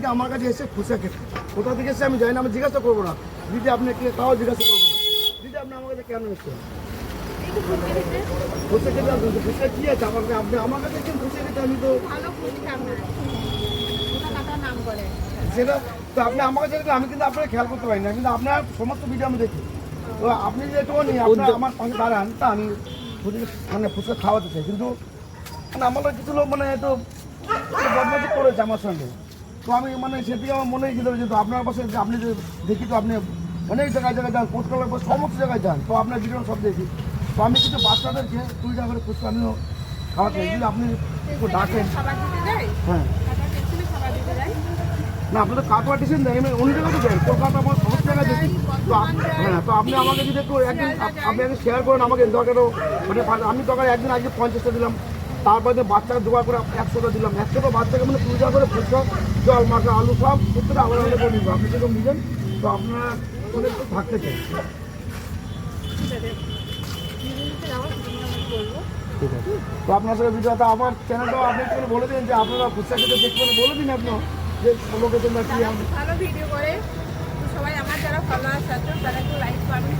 যে আমার কাছে এসে ফুচকা খেতে, কোথা থেকে এসে আমি জানি না, আমি জিজ্ঞাসা করবো না দিদি, আপনি কে, তাও জিজ্ঞাসা করবো না দিদি আপনি আমার কাছে কেন এসেছেন ফুচকা খেতে? আসবেন তো ফুচকা কী আছে আমার, আপনি আমার কাছে এসেছেন ফুচকা খেতে, আমি তো সেটা তো আপনি আমার কাছে দেখলে আমি কিন্তু আপনাকে খেয়াল করতে পারি না, কিন্তু আপনার সমস্ত ভিডিও আমি দেখি। তো আপনি যে একটু নিয়ে আপনার আমার পাশে দাঁড়ান, তা আমি মানে ফুচকা খাওয়াতে চাই, কিন্তু মানে আমার কিছু লোক মানে একটু বদমাশি করেছে আমার সঙ্গে। তো আমি মানে সেদিকে আমার মনে হয়েছিল যে আপনার পাশে আপনি যে দেখি, তো আপনি অনেক জায়গায় যান, কোচকালার পর সমস্ত জায়গায় যান, তো আপনার ভিডিও সব দেখি। তো আমি কিছু বাচ্চাদেরকে 2 টাকা করে ফুচকা আমিও খাওয়াতে চাই, যদি আপনি একটু ডাকেন। হ্যাঁ না, আপনি তো কাটোয়া টিউশন দেন, এমনি অন্য জায়গায় তো দেন, কলকাতা আমার সমস্ত জায়গায় দেখি। তো হ্যাঁ, তো আপনি আমাকে যদি একটু একদিন আপনি একদিন শেয়ার করেন আমাকে দরকারও, মানে আমি দরকার একদিন আগে 50টা দিলাম, তারপরে বাচ্চাকে জোগাড় করে 100টা দিলাম, 100টা বাচ্চাকে মানে 2 টাকা করে ফুচকা, জল মাখা, আলু সব প্রত্যেকটা আলাদা আলাদা করে নিব, আপনি যেরকম নিবেন। তো আপনারা ওদের একটু থাকতে চাই। ঠিক আছে, তো আপনার সাথে ভিডিওটা আমার চ্যানেলটাও আপনি একটু বলে দিন যে আপনারা ফুচকা খেতে দেখবেন, বলে দিন আপনিও যে লোকেশনটা কি। ভালো ভিডিও করে, সবাই আমার যারা ফলোয়ার্স আছে তারা একটু লাইক করবেন।